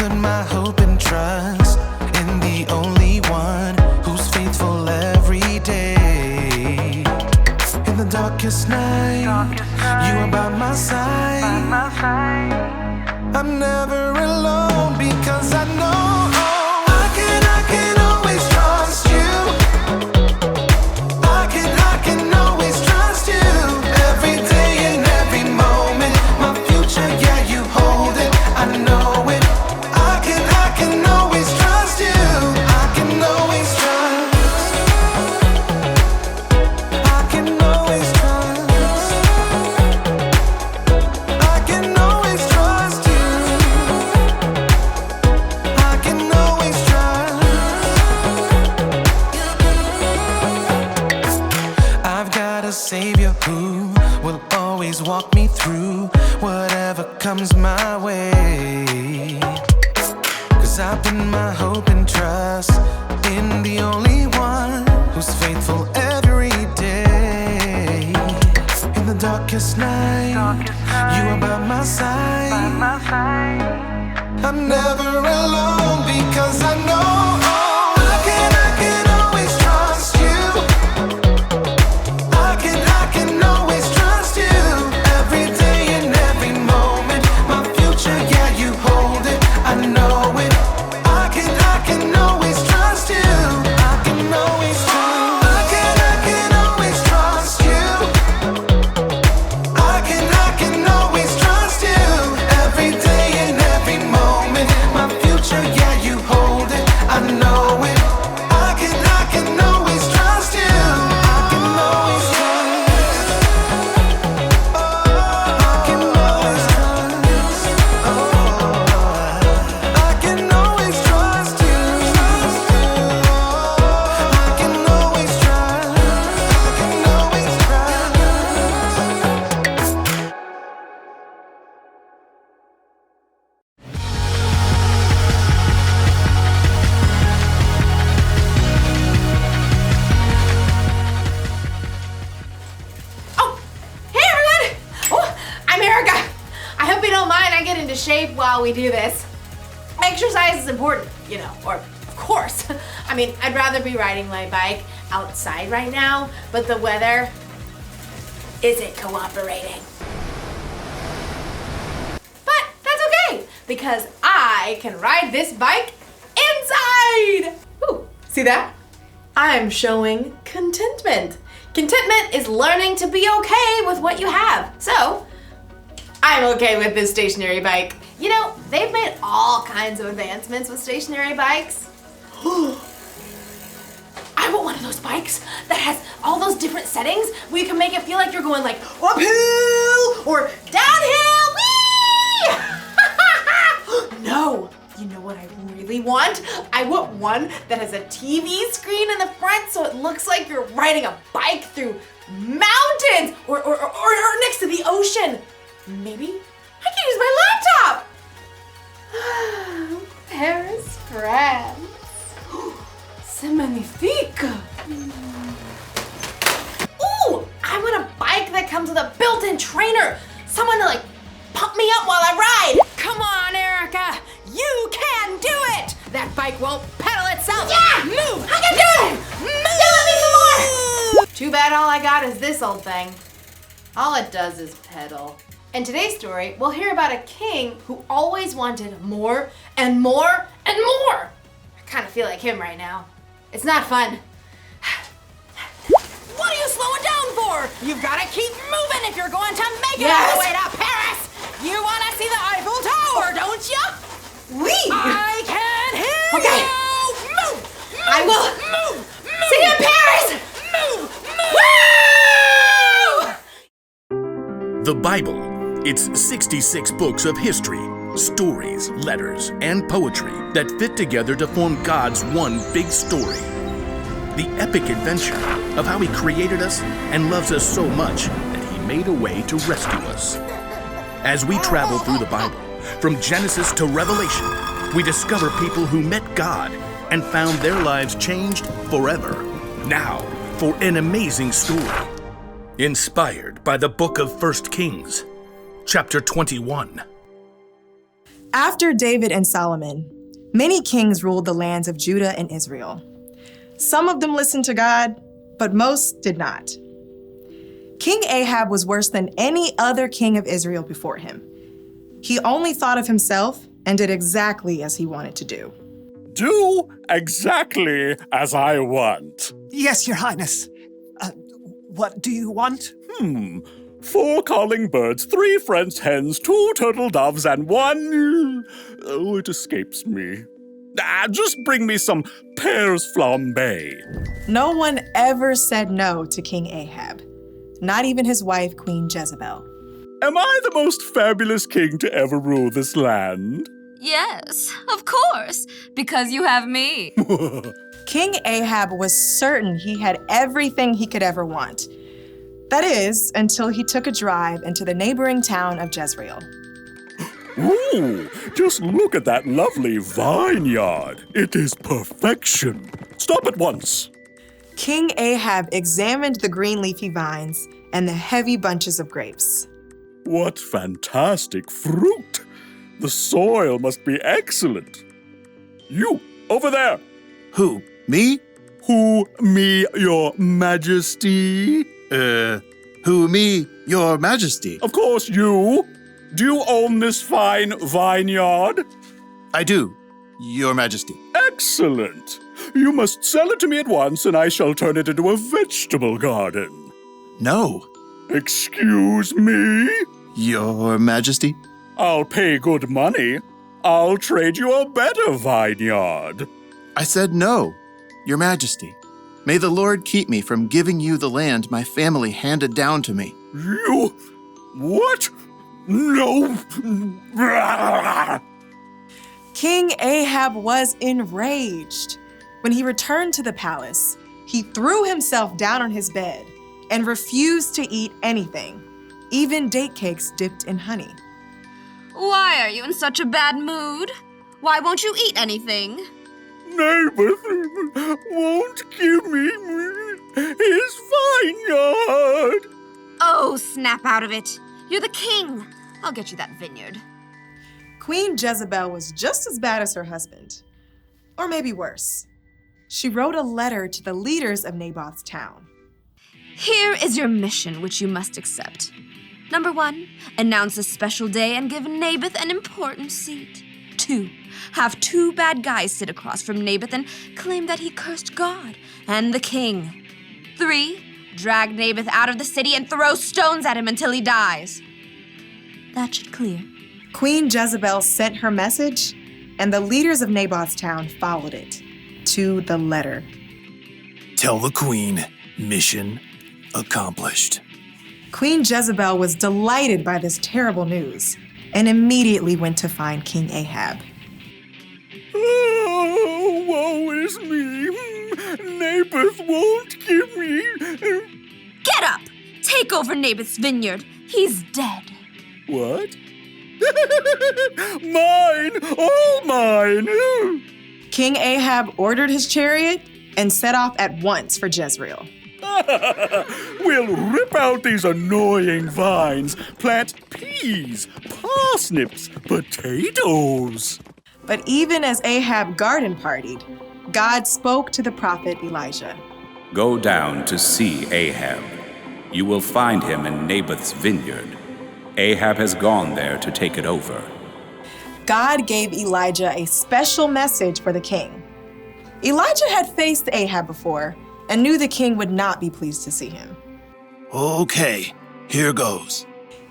put my hope and trust in the only one who's faithful every day. In the darkest night, you are by my side. I'm never alone because I know I can always trust you. I can always trust you. Every day and every moment, my future, yeah, you hold it. I know it. I can always trust you. I can always trust. I can always trust. I can always trust you. I can always trust. I've got a Savior who will always walk me through whatever comes my way. 'Cause I put my hope and trust in the only one who's faithful every day. In the darkest night, you are by my side. I'm never alone because I know I can always trust you. I can always trust you. Every day and every moment, my future, yeah, you hold it. I know it. I can always trust you. I can always trust. I can always trust you. I can always trust you. Every day and every moment, my future, yeah, you hold it. I know it. I can always trust you. I can always trust. I can always trust. I can always trust you. I can always trust. I can always trust. Oh, hey everyone! Oh, I'm Erica. I hope you don't mind I get into shape while we do this. Exercise is important, you know, or of course. I mean, I'd rather be riding my bike outside right now, but the weather isn't cooperating. But that's okay, because I can ride this bike inside! Ooh, see that? I'm showing contentment. Contentment is learning to be okay with what you have. So, I'm okay with this stationary bike. You know, they've made all kinds of advancements with stationary bikes. I want one of those bikes that has all those different settings where you can make it feel like you're going like uphill or downhill. Whee! No, you know what I really want? I want one that has a TV screen in the front so it looks like you're riding a bike through mountains or next to the ocean. Maybe I can use my laptop. Paris, France. C'est magnifique. Ooh, I want a bike that comes with a built-in trainer. Someone to like pump me up while I ride. Come on, Erica. You can do it. That bike won't pedal itself. Yeah, move. I can do it. Move. Yell at me some more. Too bad all I got is this old thing. All it does is pedal. In today's story, we'll hear about a king who always wanted more and more and more. I kind of feel like him right now. It's not fun. What are you slowing down for? You've got to keep moving if you're going to make it all the way to Paris. You want to see the Eiffel Tower, don't you? Oui. I can hear you. Move. I will. Move. See you in Paris. Move. Woo! The Bible. It's 66 books of history, stories, letters, and poetry that fit together to form God's one big story. The epic adventure of how He created us and loves us so much that He made a way to rescue us. As we travel through the Bible, from Genesis to Revelation, we discover people who met God and found their lives changed forever. Now, for an amazing story. Inspired by the book of 1 Kings, chapter 21. After David and Solomon, many kings ruled the lands of Judah and Israel. Some of them listened to God, but most did not. King Ahab was worse than any other king of Israel before him. He only thought of himself and did exactly as he wanted to do. Do exactly as I want. Yes, Your Highness. What do you want? 4 calling birds, 3 French hens, 2 turtle doves, and 1... Oh, it escapes me. Just bring me some pears flambé. No one ever said no to King Ahab, not even his wife, Queen Jezebel. Am I the most fabulous king to ever rule this land? Yes, of course, because you have me. King Ahab was certain he had everything he could ever want. That is, until he took a drive into the neighboring town of Jezreel. Ooh, just look at that lovely vineyard. It is perfection. Stop at once. King Ahab examined the green leafy vines and the heavy bunches of grapes. What fantastic fruit. The soil must be excellent. You, over there. Who? Me? Who, me, your majesty? Who, me, Your Majesty? Of course, you. Do you own this fine vineyard? I do, Your Majesty. Excellent. You must sell it to me at once, and I shall turn it into a vegetable garden. No, Excuse me? Your Majesty. I'll pay good money. I'll trade you a better vineyard. I said no, Your Majesty. May the Lord keep me from giving you the land my family handed down to me. You... what? No. King Ahab was enraged. When he returned to the palace, he threw himself down on his bed and refused to eat anything, even date cakes dipped in honey. Why are you in such a bad mood? Why won't you eat anything? Naboth won't give me his vineyard. Oh, snap out of it. You're the king. I'll get you that vineyard. Queen Jezebel was just as bad as her husband, or maybe worse. She wrote a letter to the leaders of Naboth's town. Here is your mission, which you must accept. Number 1, announce a special day and give Naboth an important seat. 2, have 2 bad guys sit across from Naboth and claim that he cursed God and the king. 3, drag Naboth out of the city and throw stones at him until he dies. That should clear. Queen Jezebel sent her message, and the leaders of Naboth's town followed it, to the letter. Tell the queen, mission accomplished. Queen Jezebel was delighted by this terrible news and immediately went to find King Ahab. Oh, woe is me. Naboth won't give me... Get up! Take over Naboth's vineyard. He's dead. What? Mine! All mine! King Ahab ordered his chariot and set off at once for Jezreel. We'll rip out these annoying vines, plant peas, parsnips, potatoes. But even as Ahab garden partied, God spoke to the prophet Elijah. Go down to see Ahab. You will find him in Naboth's vineyard. Ahab has gone there to take it over. God gave Elijah a special message for the king. Elijah had faced Ahab before and knew the king would not be pleased to see him. Okay, here goes.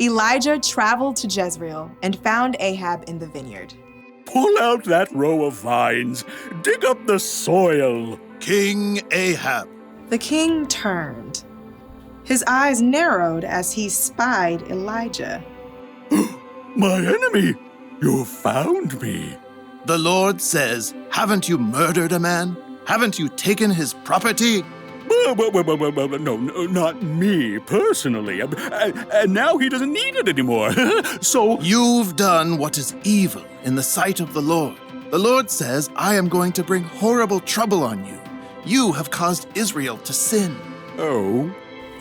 Elijah traveled to Jezreel and found Ahab in the vineyard. Pull out that row of vines. Dig up the soil. King Ahab. The king turned. His eyes narrowed as he spied Elijah. My enemy, you found me. The Lord says, haven't you murdered a man? Haven't you taken his property? No, not me personally. And now he doesn't need it anymore. So You've done what is evil in the sight of the Lord. The Lord says, I am going to bring horrible trouble on you. You have caused Israel to sin. Oh.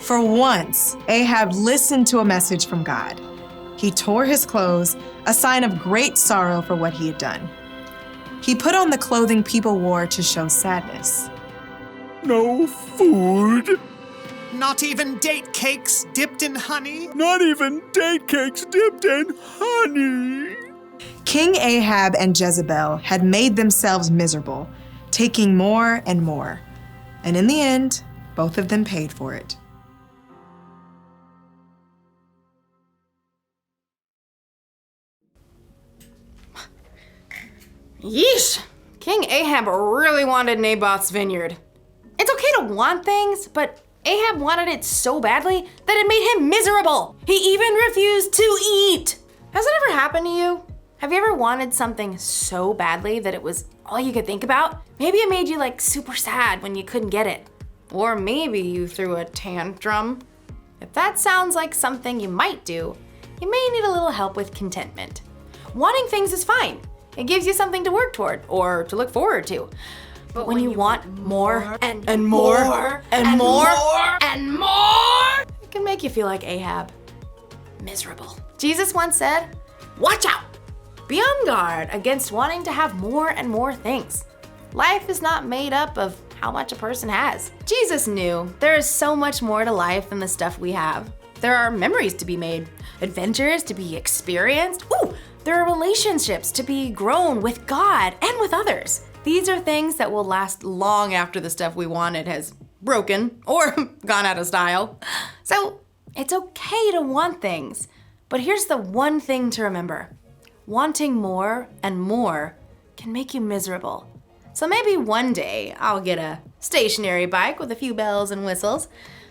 For once, Ahab listened to a message from God. He tore his clothes, a sign of great sorrow for what he had done. He put on the clothing people wore to show sadness. No food. Not even date cakes dipped in honey? Not even date cakes dipped in honey. King Ahab and Jezebel had made themselves miserable, taking more and more. And in the end, both of them paid for it. Yeesh! King Ahab really wanted Naboth's vineyard. It's okay to want things, but Ahab wanted it so badly that it made him miserable. He even refused to eat. Has it ever happened to you? Have you ever wanted something so badly that it was all you could think about? Maybe it made you like super sad when you couldn't get it. Or maybe you threw a tantrum. If that sounds like something you might do, you may need a little help with contentment. Wanting things is fine. It gives you something to work toward or to look forward to. But when you want more and more and more and more, it can make you feel like Ahab. Miserable. Jesus once said, "Watch out! Be on guard against wanting to have more and more things." Life is not made up of how much a person has. Jesus knew there is so much more to life than the stuff we have. There are memories to be made, adventures to be experienced. Ooh, there are relationships to be grown with God and with others. These are things that will last long after the stuff we wanted has broken or gone out of style. So it's okay to want things, but here's the one thing to remember. Wanting more and more can make you miserable. So maybe one day I'll get a stationary bike with a few bells and whistles.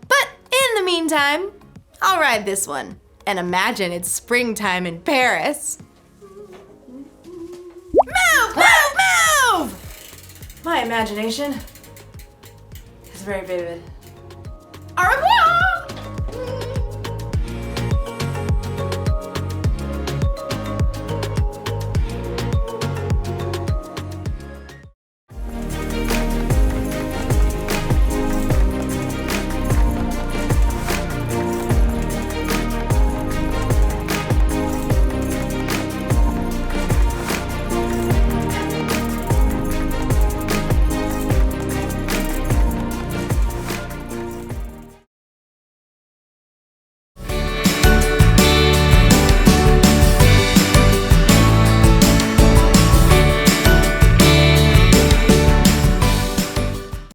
But in the meantime, I'll ride this one and imagine it's springtime in Paris. Move, move, move! My imagination is very vivid. Au revoir!